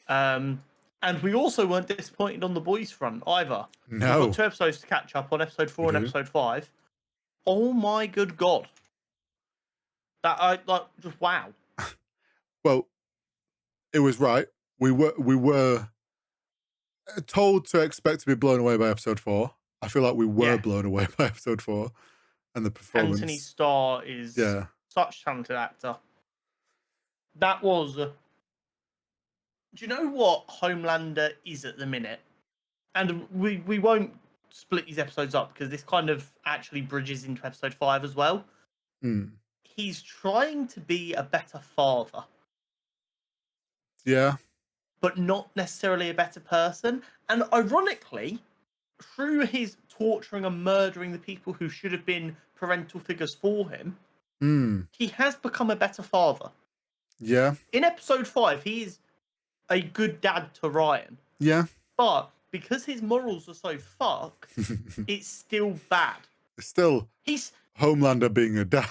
And we also weren't disappointed on the boys front either. No. We've got 2 episodes to catch up on, episode 4 and episode 5. Oh my good God. Just wow. Well, it was right. We were told to expect to be blown away by episode 4. I feel like we were blown away by episode 4. And the performance. Anthony Starr is such a talented actor. That was... do you know what Homelander is at the minute? And we won't split these episodes up because this kind of actually bridges into episode 5 as well. He's trying to be a better father. Yeah. But not necessarily a better person. And ironically, through his torturing and murdering the people who should have been parental figures for him, he has become a better father. Yeah. In episode 5, he is a good dad to Ryan. Yeah. But because his morals are so fucked, it's still bad. It's still Homelander being a dad.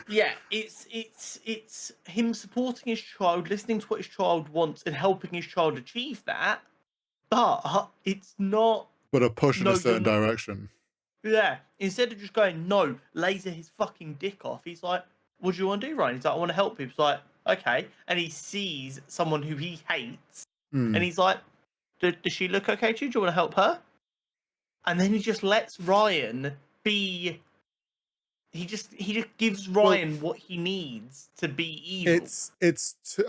Yeah, it's him supporting his child, listening to what his child wants, and helping his child achieve that. But it's not. But a push in a certain direction. Yeah. Instead of just going, no, laser his fucking dick off, he's like, what do you want to do, Ryan? He's like, I want to help you. He's like, okay. And he sees someone who he hates, and he's like, does she look okay to you? Do you want to help her? And then he just lets Ryan be. He just gives Ryan what he needs to be evil.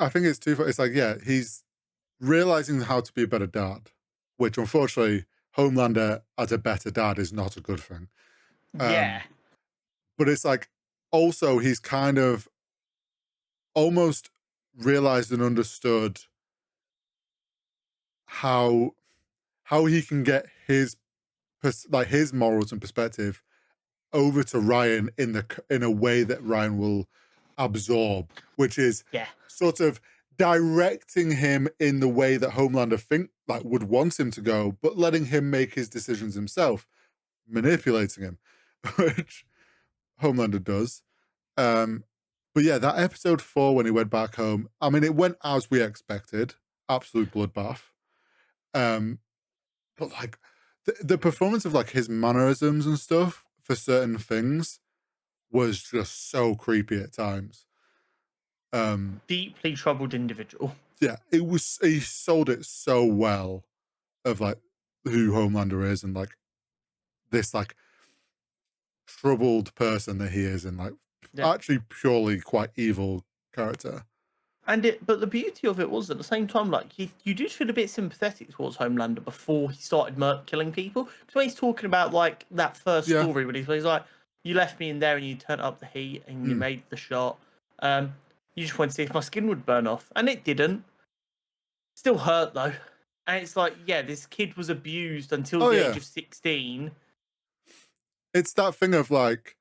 I think it's too. It's like, he's realizing how to be a better dad, which unfortunately Homelander as a better dad is not a good thing. But it's like also he's kind of almost realized and understood how he can get his morals and perspective over to Ryan in a way that Ryan will absorb, which is sort of directing him in the way that Homelander would want him to go, but letting him make his decisions himself, manipulating him, which Homelander does. But yeah, that episode 4 when he went back home, I mean, it went as we expected, absolute bloodbath. But like the performance of like his mannerisms and stuff for certain things was just so creepy at times. Deeply troubled individual. Yeah, he sold it so well of like who Homelander is and like this like troubled person that he is and like actually purely quite evil character. But the beauty of it was at the same time, like you did feel a bit sympathetic towards Homelander before he started killing people. Because when he's talking about like that first story when he's like, you left me in there and you turned up the heat and you made the shot. You just wanted to see if my skin would burn off, and it didn't. Still hurt though, and it's like, this kid was abused until the age of 16. It's that thing of like,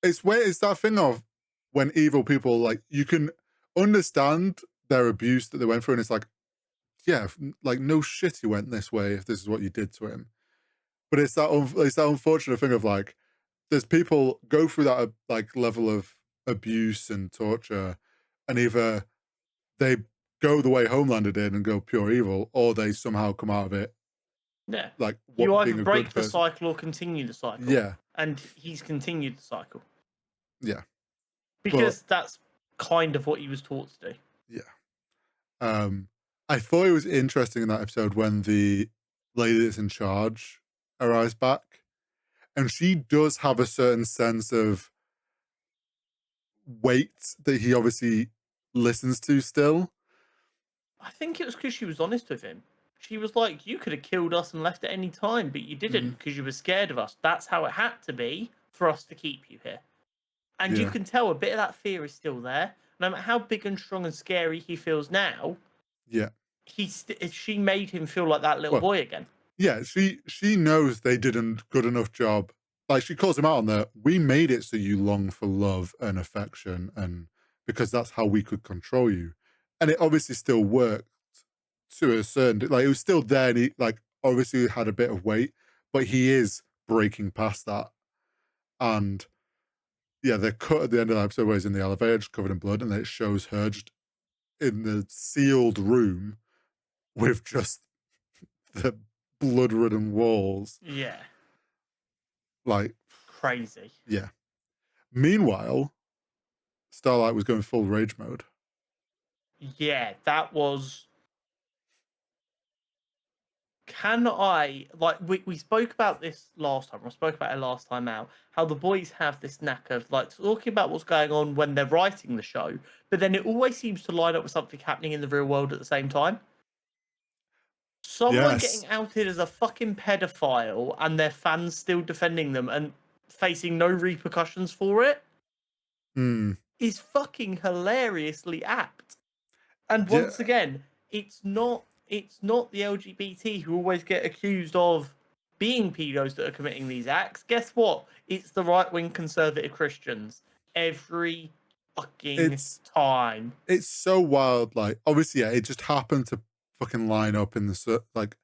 it's that thing of when evil people like you can understand their abuse that they went through, and it's like, like no shit he went this way if this is what you did to him. But it's that unfortunate thing of like, there's people go through that like level of abuse and torture, and either they go the way Homelander did and go pure evil, or they somehow come out of it. Yeah, like you either break the cycle or continue the cycle. Yeah, and he's continued the cycle. Yeah, because that's kind of what he was taught to do. Yeah. I thought it was interesting in that episode when the lady that's in charge arrives back, and she does have a certain sense of weight that he obviously listens to still. I think it was because she was honest with him. She was like, you could have killed us and left at any time, but you didn't because you were scared of us. That's how it had to be for us to keep you here. And you can tell a bit of that fear is still there. No matter how big and strong and scary he feels now, she made him feel like that little boy again. Yeah, she knows they did a good enough job. Like, she calls him out on that. We made it so you long for love and affection, and because that's how we could control you. And it obviously still worked to a certain, like, it was still there, and he, like, obviously had a bit of weight, but he is breaking past that. And the cut at the end of the episode where he's in the elevator just covered in blood, and then it shows her just in the sealed room with just the blood-ridden walls. Yeah. Like, Crazy. yeah. Meanwhile, Starlight was going full rage mode. Yeah, that was. Can I like we spoke about this last time? I spoke about it last time out. How the boys have this knack of like talking about what's going on when they're writing the show, but then it always seems to line up with something happening in the real world at the same time. Someone Yes. getting outed as a fucking pedophile and their fans still defending them and facing no repercussions for it Hmm. is fucking hilariously apt. And Yeah. once again, it's not the LGBT who always get accused of being pedos that are committing these acts. Guess what? It's the right-wing conservative Christians every fucking It's time. it's so wild. Like, obviously, yeah, it just happened to fucking line up in the like,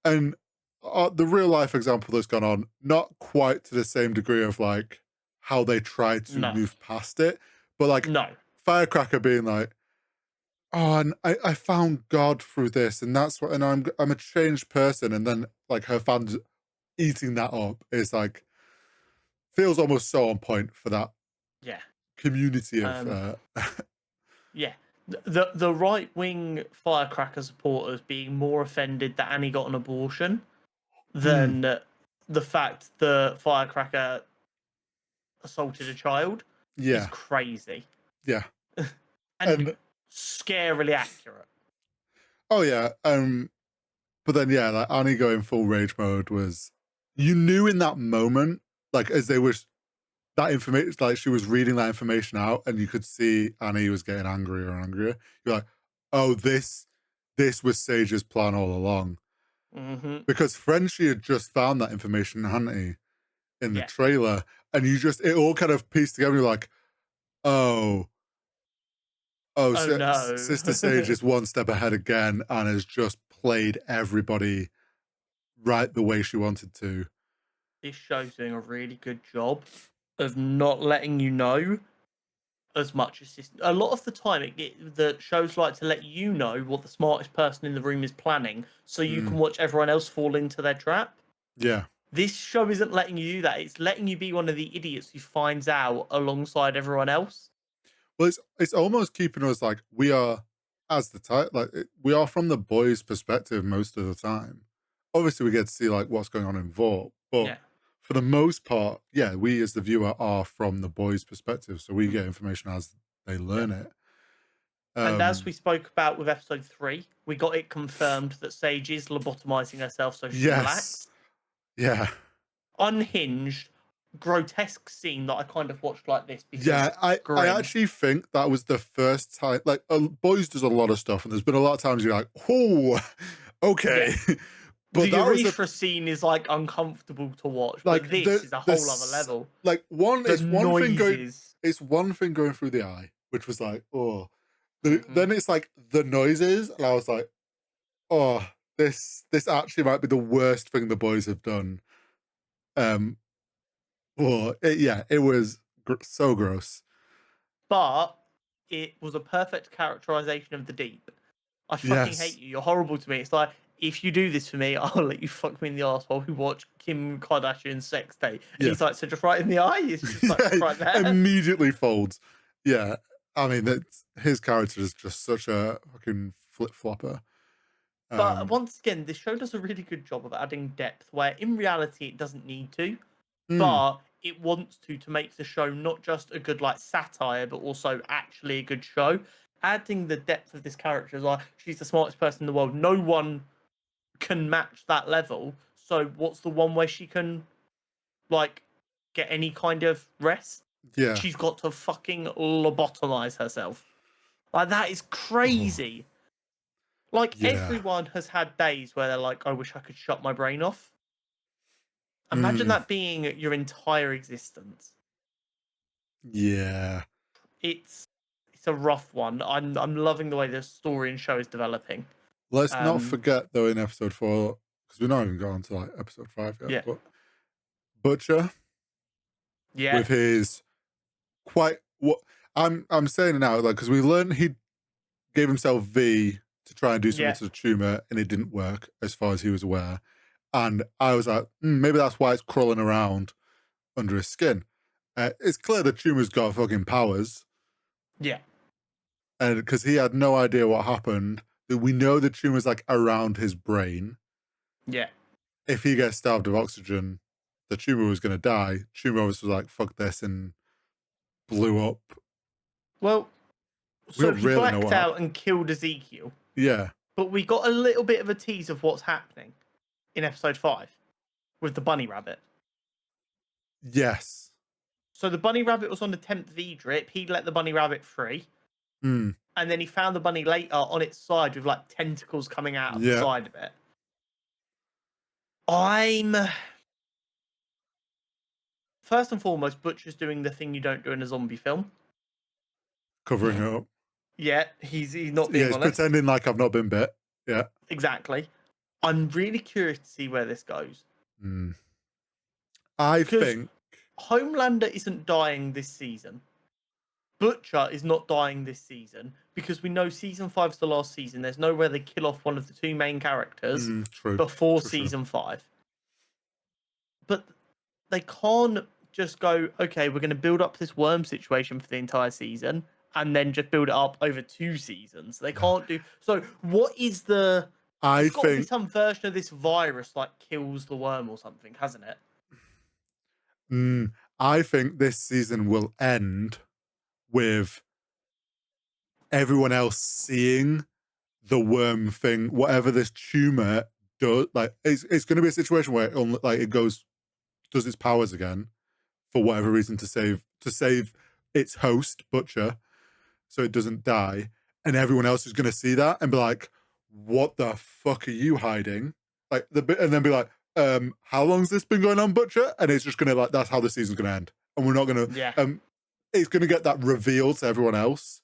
and the real life example that's gone on, not quite to the same degree of like how they tried to No, move past it, but like no, Firecracker being like, oh, and I found God through this, and that's what, and I'm a changed person, and then like her fans eating that up is like feels almost so on point for that yeah, community of yeah. The right-wing firecracker supporters being more offended that Annie got an abortion mm, than the fact the firecracker assaulted a child is yeah, crazy yeah, and and scarily accurate. oh yeah, but then yeah, like Annie going full rage mode was, you knew in that moment, like as they were that information, like she was reading that information out, and you could see Annie was getting angrier and angrier. You're like, oh, this was Sage's plan all along, Mm-hmm. because Frenchie had just found that information, hadn't he, in the Yeah. trailer, and you just it all kind of pieced together. You're like, oh. Oh, Oh so no. Sister Sage is one step ahead again and has just played everybody right the way she wanted to. This show's doing a really good job of not letting you know as much as this. A lot of the time, the shows like to let you know what the smartest person in the room is planning, so you Mm, can watch everyone else fall into their trap. yeah. This show isn't letting you do that. It's letting you be one of the idiots who finds out alongside everyone else. Well, it's almost keeping us like we are as the type like we are from the boys' perspective most of the time. Obviously, we get to see like what's going on in Vought, but Yeah. for the most part, yeah, we as the viewer are from the boys' perspective, so we Mm. get information as they Yeah. learn it. And as Um, we spoke about with episode 3, we got it confirmed that Sage is lobotomizing herself so she can yes, relax. yeah. Unhinged, grotesque scene that I kind of watched like this because Yeah, I grim. actually think that was the first time. Like, Boys does a lot of stuff, and there's been a lot of times you're like, "Oh, Yeah. okay," but The that was urethra scene is like uncomfortable to watch, but like this is a whole other level. like one. The It's one thing going. noises. It's one thing going through the eye, which was like, oh. Hmm. Then it's like the noises, and I was like, oh, this actually might be the worst thing the boys have done. Um, yeah, it was so gross. But it was a perfect characterization of the deep. I fucking hate Yes, you. You're horrible to me. It's like, if you do this for me, I'll let you fuck me in the ass while we watch Kim Kardashian's sex tape. And yeah. he's like, so just right in the eye? It's just like Yeah, right there. immediately folds. Yeah, I mean, his character is just such a fucking flip flopper. But once again, this show does a really good job of adding depth where in reality it doesn't need to, Mm, but it wants to make the show not just a good like satire, but also actually a good show. Adding the depth of this character is like she's the smartest person in the world. No one can match that level. So what's the one way she can like get any kind of rest? yeah. She's got to fucking lobotomize herself. Like that is Oh, crazy. Like yeah. everyone has had days where they're like, I wish I could shut my brain off. Imagine Mm, that being your entire existence. yeah. It's it's a rough one. I'm loving the way the story and show is developing. Let's not Um forget though in episode 4, because we're not even gone to like episode 5 yet, yeah. but Butcher Yeah. with his quite what I'm saying it now, like because we learned he gave himself V to try and do something Yeah. to the tumor, and it didn't work as far as he was aware. And I was like, maybe that's why it's crawling around under his skin. It's clear the tumor's got fucking powers. Yeah. And because he had no idea what happened, we know the tumor's like around his brain. Yeah. If he gets starved of oxygen, the tumor was going to die. Tumor obviously was like, fuck this, and blew up. Well, We so don't he really know blacked what out happened. and killed Ezekiel. Yeah. But we got a little bit of a tease of what's happening in episode 5 with the bunny rabbit. Yes. So the bunny rabbit was on the 10th V drip. He let the bunny rabbit free. Mm. And then he found the bunny later on its side with like tentacles coming out of the side of it. First and foremost, Butcher's doing the thing you don't do in a zombie film. Covering it up. Yeah, he's not being honest. He's pretending like I've not been bit. Yeah. Exactly. I'm really curious to see where this goes. I think Homelander isn't dying this season. Butcher is not dying this season because we know season 5 is the last season. There's nowhere they kill off one of the two main characters before season 5. But they can't just go, okay, we're going to build up this worm situation for the entire season and then just build it up over 2 seasons. They can't do. So what is the... There's got to be some version of this virus like kills the worm or something, hasn't it? I think this season will end with everyone else seeing the worm thing, whatever this tumor does. Like it's going to be a situation where it does its powers again for whatever reason to save its host Butcher, so it doesn't die, and everyone else is going to see that and be like, "What the fuck are you hiding?" Like and then be like, "How long's this been going on, Butcher?" And it's just gonna that's how the season's gonna end, and we're not gonna it's gonna get that reveal to everyone else.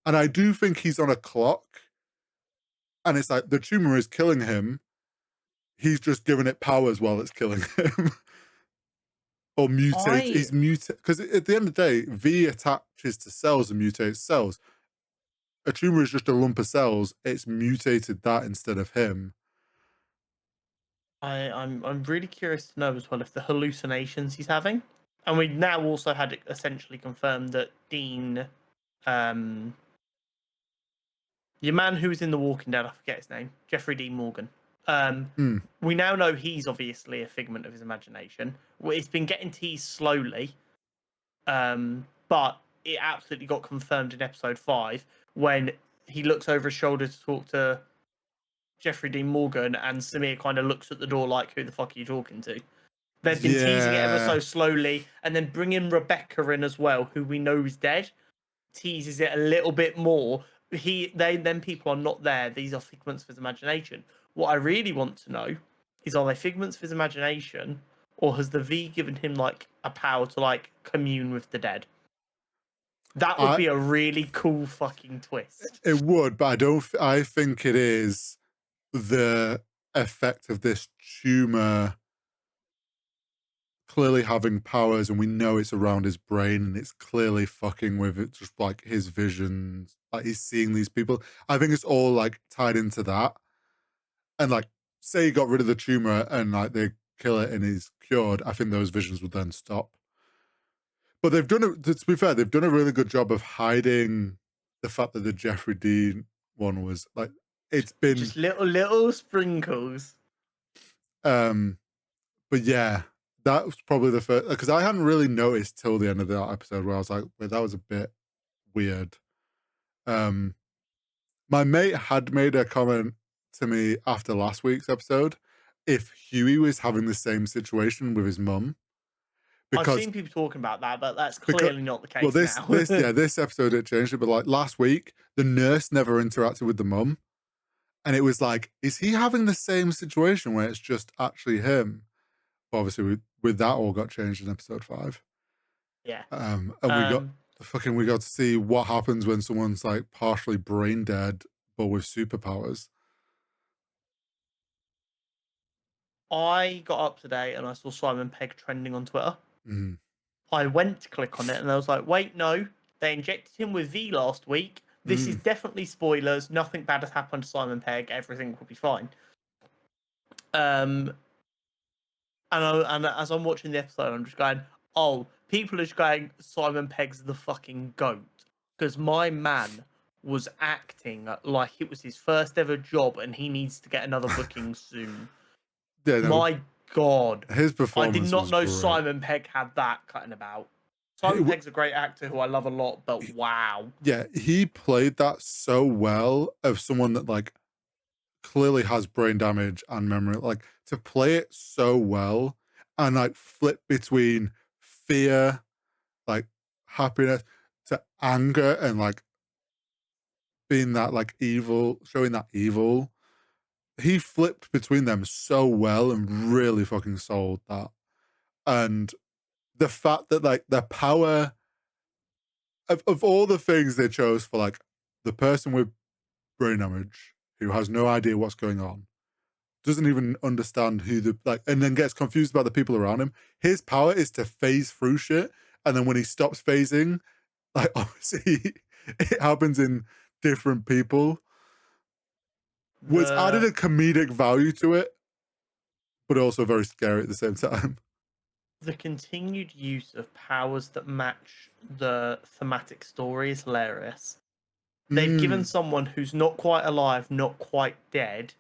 And I do think he's on a clock, and it's like the tumor is killing him. He's just giving it powers while it's killing him. Or mutate. He's mutate. Because at the end of the day, V attaches to cells and mutates cells. A tumor is just a lump of cells. It's mutated that instead of him. I'm really curious to know as well if the hallucinations he's having. And we now also had it essentially confirmed that Dean, your man who was in The Walking Dead, I forget his name, Jeffrey Dean Morgan. We now know he's obviously a figment of his imagination. It's been getting teased slowly, but it absolutely got confirmed in episode 5 when he looks over his shoulder to talk to Jeffrey Dean Morgan, and Samir kind of looks at the door like, "Who the fuck are you talking to?" They've been teasing it ever so slowly, and then bringing Rebecca in as well, who we know is dead, teases it a little bit more. Then people are not there. These are figments of his imagination. What I really want to know is, are they figments of his imagination, or has the V given him like a power to like commune with the dead? That would be a really cool fucking twist. It would, but I think it is the effect of this tumor clearly having powers, and we know it's around his brain, and it's clearly fucking with it, just like his visions, like he's seeing these people. I think it's all like tied into that. And like, say he got rid of the tumor and like they kill it and he's cured, I think those visions would then stop. But to be fair, they've done a really good job of hiding the fact that the Jeffrey Dean one was like, it's been just little sprinkles. But yeah, that was probably the first, because I hadn't really noticed till the end of that episode where I was like, wait, that was a bit weird. My mate had made a comment to me after last week's episode if Huey was having the same situation with his mum. I've seen people talking about that, but that's clearly not the case now. This episode it changed it, but like last week, the nurse never interacted with the mum, and it was like, is he having the same situation where it's just actually him? But obviously, with that all got changed in episode 5. Yeah, and we got to see what happens when someone's like partially brain dead but with superpowers. I got up today and I saw Simon Pegg trending on Twitter. I went to click on it and I was like, wait, no, they injected him with V last week. This is definitely spoilers. Nothing bad has happened to Simon Pegg. Everything will be fine. And as I'm watching the episode, I'm just going, oh, people are just going, Simon Pegg's the fucking GOAT. Because my man was acting like it was his first ever job and he needs to get another booking soon. Yeah, no, my God. his performance I did not was know great. Simon Pegg had that cutting about. Simon Pegg's a great actor who I love a lot, but wow. Yeah, he played that so well of someone that like clearly has brain damage and memory. Like to play it so well and like flip between fear, like happiness to anger and like being that like evil, showing that evil. He flipped between them so well and really fucking sold that. And the fact that like the power of all the things they chose for like the person with brain damage who has no idea what's going on, doesn't even understand who the like, and then gets confused about the people around him. His power is to phase through shit, and then when he stops phasing, like obviously it happens in different people, which added a comedic value to it, but also very scary at the same time. The continued use of powers that match the thematic story is hilarious. They've given someone who's not quite alive, not quite dead,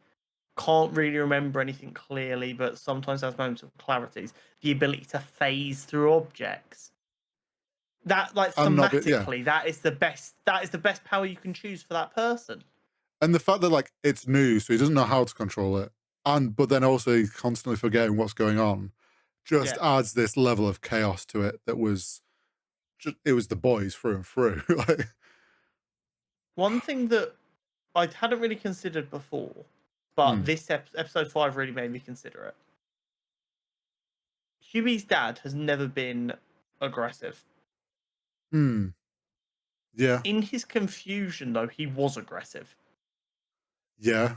can't really remember anything clearly, but sometimes has moments of clarities, the ability to phase through objects. That, like, thematically, that is the best power you can choose for that person. And the fact that like it's new, so he doesn't know how to control it, but then also he's constantly forgetting what's going on, just adds this level of chaos to it that was just, it was the boys through and through. Like, one thing that I hadn't really considered before, but this episode 5 really made me consider it. Huey's dad has never been aggressive. Yeah. In his confusion, though, he was aggressive. Yeah.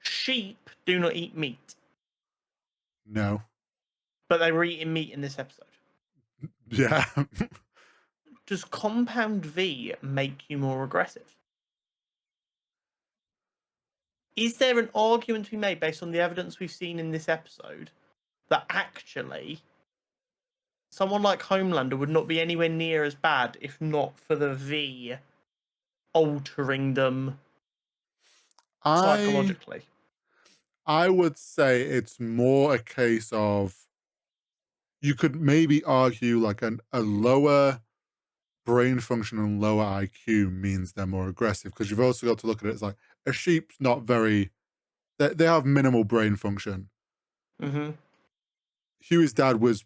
Sheep do not eat meat. No. But they were eating meat in this episode. Yeah. Does Compound V make you more aggressive? Is there an argument to be made based on the evidence we've seen in this episode that actually someone like Homelander would not be anywhere near as bad if not for the V altering them psychologically? I would say it's more a case of you could maybe argue like a lower brain function and lower IQ means they're more aggressive because you've also got to look at it as like a sheep's not very, they have minimal brain function. Huey's dad was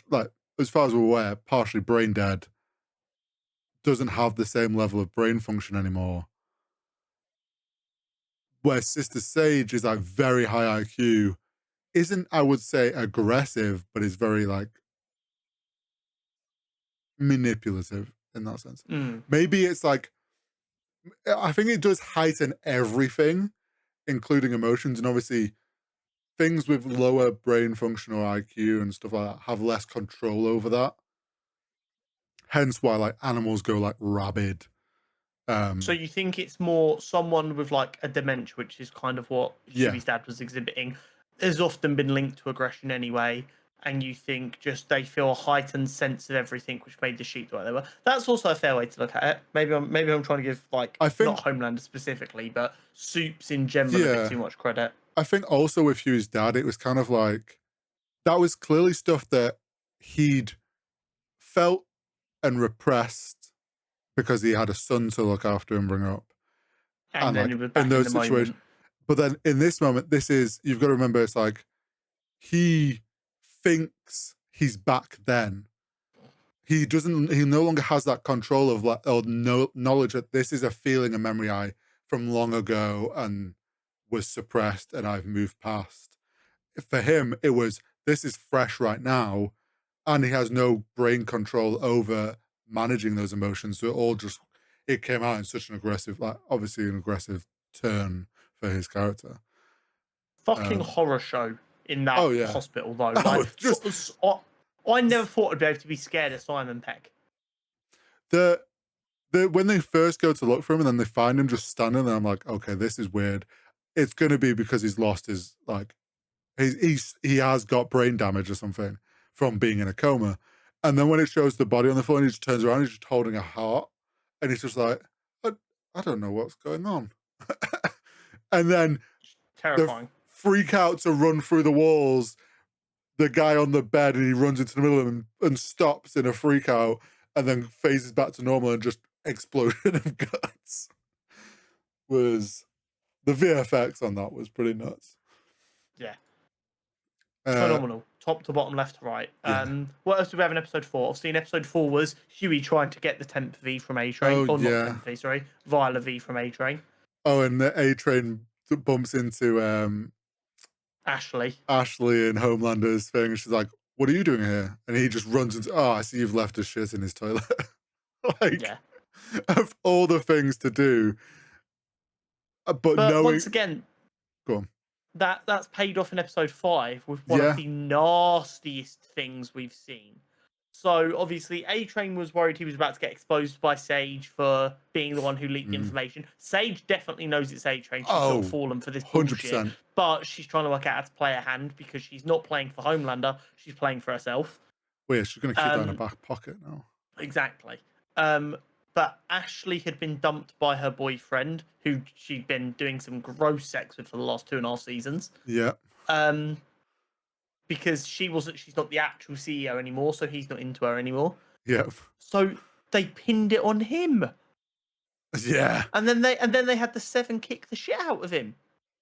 like, as far as we're aware, partially brain dead, doesn't have the same level of brain function anymore. Where Sister Sage is like very high IQ, isn't, I would say, aggressive, but is very like manipulative in that sense. Maybe it's like, I think it does heighten everything, including emotions, and obviously things with lower brain function or IQ and stuff like that have less control over that. Hence why like animals go like rabid. So you think it's more someone with like a dementia, which is kind of what Huey's dad was exhibiting, has often been linked to aggression anyway, and you think just they feel a heightened sense of everything, which made the sheep the way they were. That's also a fair way to look at it. Maybe I'm trying to give like not Homelander specifically, but Supes in general a bit too much credit. I think also with Hugh's dad, it was kind of like that was clearly stuff that he'd felt and repressed because he had a son to look after and bring up. And then like, he was back in those situations. But then in this moment, you've got to remember, it's like he thinks he's back then. He no longer has that control of like, or knowledge that this is a feeling, a memory from long ago and was suppressed and I've moved past. For him, it was, this is fresh right now, and he has no brain control over managing those emotions. So it came out in such an aggressive, like obviously an aggressive turn for his character. Fucking horror show in that hospital though. Like, I never thought I'd be able to be scared of Simon Pegg. when they first go to look for him and then they find him just standing there, I'm like, okay, this is weird. It's gonna be because he's lost his like he has got brain damage or something from being in a coma. And then when it shows the body on the floor and he just turns around, he's just holding a heart, and he's just like, I don't know what's going on. And then Terrifying. the freak out to run through the walls, the guy on the bed, and he runs into the middle of them and stops in a freak out and then phases back to normal and just explosion of guts. Was the VFX on that was pretty nuts. Yeah. Phenomenal. Top to bottom, left to right. What else do we have in episode 4? Obviously, in episode 4 was Huey trying to get the 10th V from A-Train. Oh, Not 10th V, sorry. Viola V from A-Train. Oh, and the A-Train bumps into Ashley and Homelander's thing, and she's like, what are you doing here? And he just runs into, I see you've left a shit in his toilet. Of all the things to do. But knowing... once again... Go on. That's paid off in episode 5 with one of the nastiest things we've seen. So obviously A-Train was worried he was about to get exposed by Sage for being the one who leaked the information. Sage definitely knows it's A-Train. She's sort of fallen for this bullshit. 100%. But she's trying to work out how to play a hand because she's not playing for Homelander. She's playing for herself. Well, yeah, she's going to keep that in her back pocket now. Exactly. But Ashley had been dumped by her boyfriend, who she'd been doing some gross sex with for the last 2.5 seasons. Yeah. Because she's not the actual CEO anymore, so he's not into her anymore. Yeah. So they pinned it on him. Yeah. And then they had the 7 kick the shit out of him.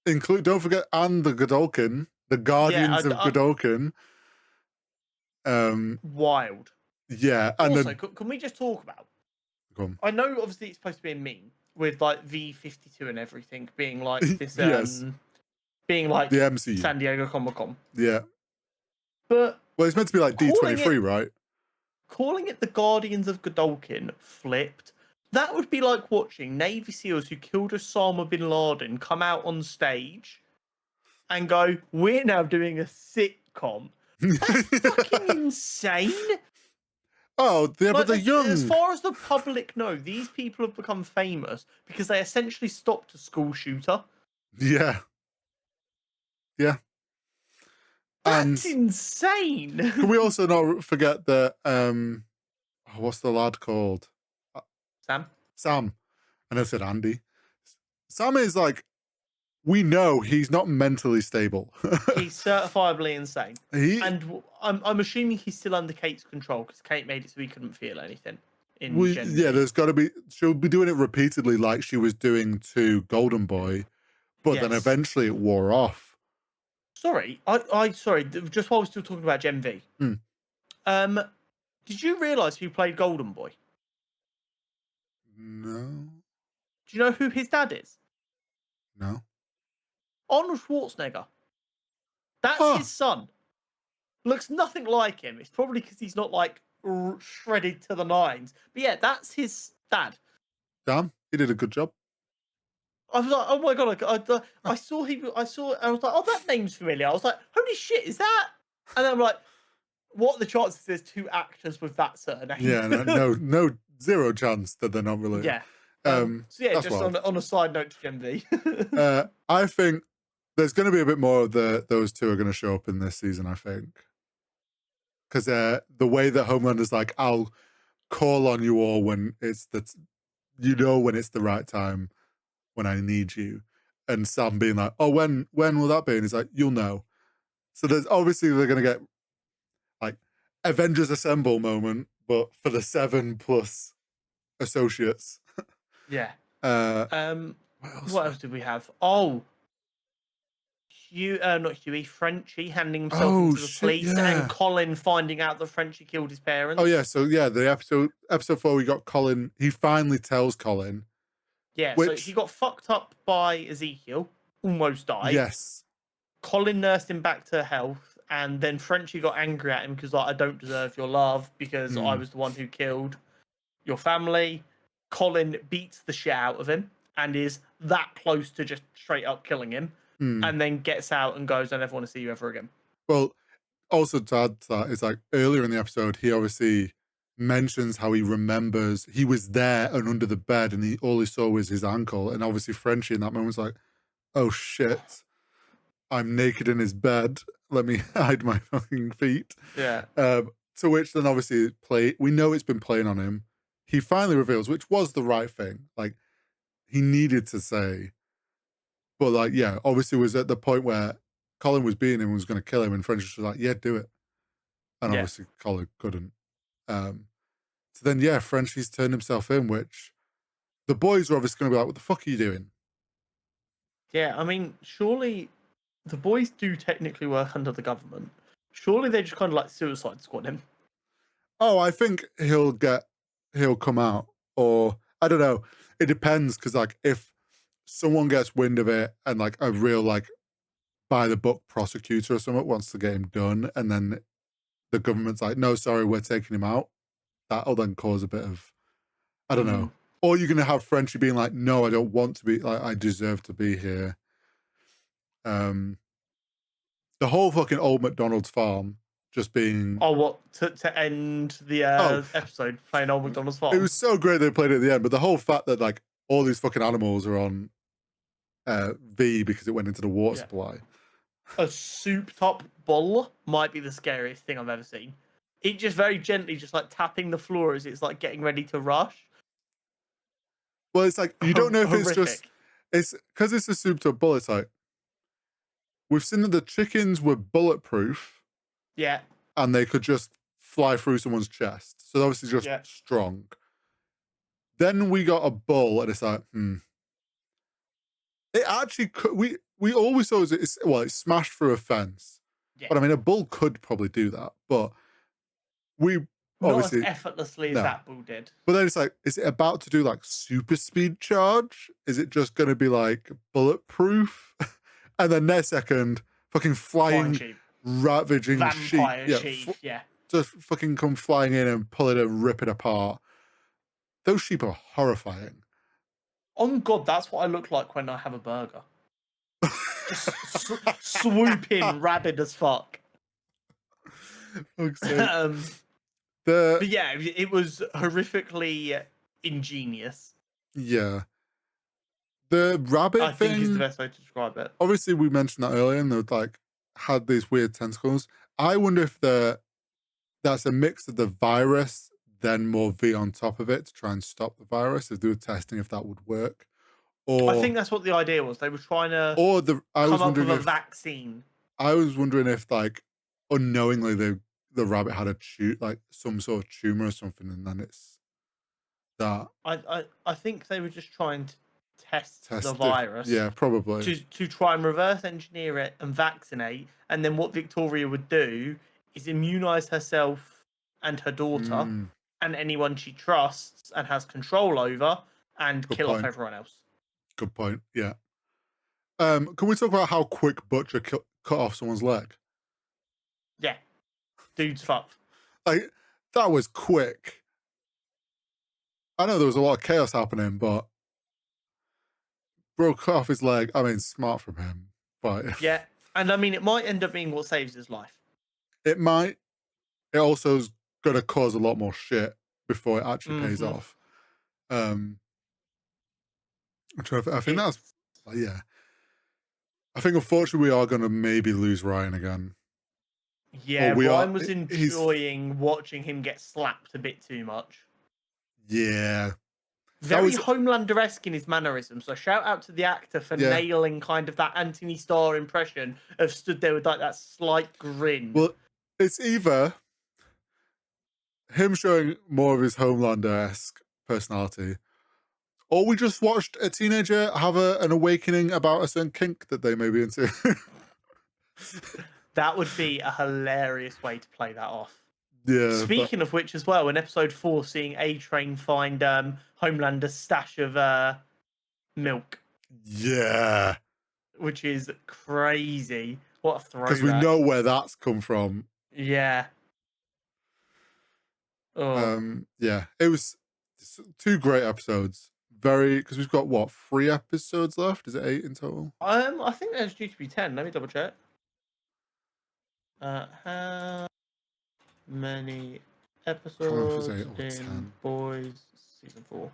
Don't forget, and the Godolkin, the Guardians of Godolkin. Wild. Yeah. And also, can we just talk about? I know, obviously, it's supposed to be a meme with like V52 and everything being like this, being like the MCU, San Diego Comic-Con. Yeah. But it's meant to be like D23, right? Calling it the Guardians of Godolkin flipped. That would be like watching Navy SEALs who killed Osama bin Laden come out on stage and go, "We're now doing a sitcom." That's fucking insane. Oh, yeah, but they're young. As far as the public know, these people have become famous because they essentially stopped a school shooter. Yeah. Yeah. That's insane. Can we also not forget that, what's the lad called? Sam. I never said Andy. Sam is like, we know he's not mentally stable. He's certifiably insane. And I'm assuming he's still under Kate's control because Kate made it so he couldn't feel anything. There's got to be... She'll be doing it repeatedly like she was doing to Golden Boy, but then eventually it wore off. Sorry, sorry, just while we're still talking about Gen V. Did you realise who played Golden Boy? No. Do you know who his dad is? No. Arnold Schwarzenegger. That's his son. Looks nothing like him. It's probably because he's not like shredded to the nines. But yeah, that's his dad. Damn, he did a good job. I was like, oh my god! I saw. I was like, oh, that name's familiar. I was like, holy shit, is that? And then I'm like, what are the chances there's 2 actors with that surname? Yeah, no, zero chance that they're not related. Yeah. So yeah, just on a side note to Gen V. I think there's going to be a bit more of those 2 are going to show up in this season, I think. Because the way that Homelander's like, I'll call on you all when it's when it's the right time, when I need you. And Sam being like, oh, when will that be? And he's like, you'll know. So there's obviously they're going to get like Avengers Assemble moment, but for the 7+ associates. Yeah. What else did we have? Oh, not Huey, Frenchie handing himself into the police, and Colin finding out that Frenchie killed his parents. Oh yeah, so the episode 4 we got Colin. He finally tells Colin. Yeah, so he got fucked up by Ezekiel, almost died. Yes. Colin nursed him back to health, and then Frenchie got angry at him because like, I don't deserve your love because I was the one who killed your family. Colin beats the shit out of him and is that close to just straight up killing him, and then gets out and goes, I never want to see you ever again. Well, also to add to that, it's like earlier in the episode, he obviously mentions how he remembers he was there and under the bed and all he saw was his ankle. And obviously Frenchie in that moment was like, oh shit, I'm naked in his bed. Let me hide my fucking feet. Yeah. To which then obviously we know it's been playing on him. He finally reveals, which was the right thing. Like, he needed to say. But like, yeah, obviously was at the point where Colin was beating him and was going to kill him, and Frenchie was like, yeah, do it. And obviously Colin couldn't. So then, yeah, Frenchie's turned himself in, which the boys are obviously going to be like, what the fuck are you doing? Yeah, I mean, surely the boys do technically work under the government. Surely they just kind of like Suicide Squad him. Oh, I think he'll come out, or I don't know. It depends, because like if someone gets wind of it and like a real like by the book prosecutor or someone wants to get him done, and then the government's like, no, sorry, we're taking him out, that'll then cause a bit of, I don't know. Or you're gonna have Frenchie being like, no, I don't want to be, like, I deserve to be here. The whole fucking old McDonald's farm just being, oh, what to end the episode playing Old McDonald's farm. It was so great they played it at the end, but the whole fact that like all these fucking animals are on V because it went into the water supply. A soup top bull might be the scariest thing I've ever seen. It just very gently just like tapping the floor as it's like getting ready to rush. Well, it's like, you don't know if it's because it's a soup top bull. It's like, we've seen that the chickens were bulletproof. Yeah. And they could just fly through someone's chest. So obviously just strong. Then we got a bull, and it's like, It actually could, we always saw it smashed through a fence. Yeah. But I mean, a bull could probably do that. But we obviously not as effortlessly as that bull did. But then it's like, is it about to do like super speed charge? Is it just going to be like bulletproof? And then next second, fucking flying, ravaging vampire sheep. Just fucking come flying in and pull it and rip it apart. Those sheep are horrifying. On God, that's what I look like when I have a burger. Just swooping, rabid as fuck. But yeah, it was horrifically ingenious. Yeah. The rabbit I think is the best way to describe it. Obviously, we mentioned that earlier, and they like had these weird tentacles. I wonder if that's a mix of the virus, then more V on top of it to try and stop the virus. If they were testing if that would work. Or I think that's what the idea was. They were trying to come up with a vaccine. I was wondering if like unknowingly the rabbit had like some sort of tumor or something, and then it's that. I think they were just trying to test the virus. Yeah, probably. To try and reverse engineer it and vaccinate. And then what Victoria would do is immunize herself and her daughter and anyone she trusts and has control over, and kill off everyone else. Good point. Yeah. Can we talk about how quick Butcher cut off someone's leg? Yeah. Dude's fucked. Like, that was quick. I know there was a lot of chaos happening, but bro cut off his leg. I mean, smart from him. But yeah. And I mean, it might end up being what saves his life. It might. It also is going to cause a lot more shit before it actually pays off. I think that's, yeah. I think unfortunately we are going to maybe lose Ryan again. Yeah, Ryan was enjoying watching him get slapped a bit too much. Yeah. Very Homelander-esque in his mannerisms. So shout out to the actor for nailing kind of that Anthony Starr impression of stood there with like that slight grin. Well, it's either him showing more of his Homelander-esque personality, or we just watched a teenager have an awakening about a certain kink that they may be into. That would be a hilarious way to play that off. Yeah. Speaking of which, as well, in episode 4, seeing A-Train find Homelander's stash of milk. Yeah. Which is crazy. What a throwback. Because we know where that's come from. Yeah. Yeah. It was 2 great episodes. Because we've got, 3 episodes left? Is it 8 in total? I think there's due to be 10. Let me double check. How many episodes 8 or in 10. Boys season 4.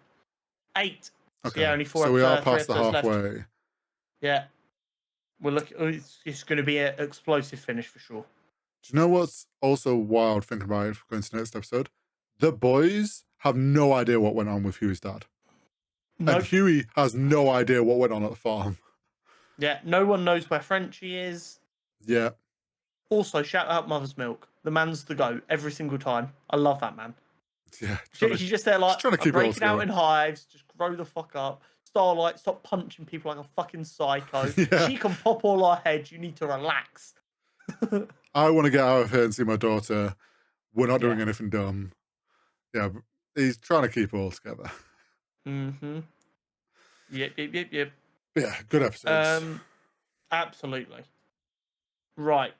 8. So Okay, yeah, only so we are 3 past the episodes halfway. left. Yeah, we're looking. It's going to be an explosive finish for sure. Do you know what's also wild thinking about it for going to the next episode? The boys have no idea what went on with Huey's dad. Nope. And Huey has no idea what went on at the farm. Yeah, no one knows where Frenchie is. Yeah. Also, shout out Mother's Milk. The man's the GOAT every single time. I love that man. Yeah. She's just there like, trying to keep it all breaking out together. in hives, just grow the fuck up. Starlight, stop punching people like a fucking psycho. Yeah. She can pop all our heads. You need to relax. I want to get out of here and see my daughter. We're not doing Yeah. anything dumb. Yeah, but he's trying to keep it all together. Mm-hmm. Yep. Yeah, good episodes. Absolutely. Right.